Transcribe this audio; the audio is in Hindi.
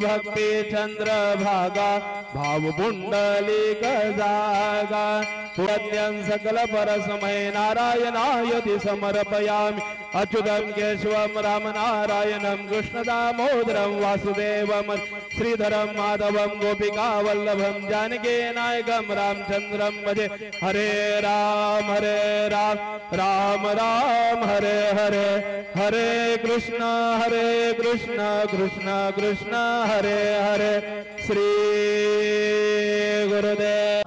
भक्ती चंद्रभागा भाव पुंडलिक जागा पुण्यं सकल परस्मै नारायणायति समर्पयामि अच्युतं केशवं राम नारायणं कृष्ण दामोदरं वासुदेवं श्रीधरं माधवं गोपिका वल्लभं जानकी नायकं रामचंद्रं भजे हरे राम राम राम हरे हरे हरे कृष्ण कृष्ण कृष्ण हरे हरे श्री गुरुदेव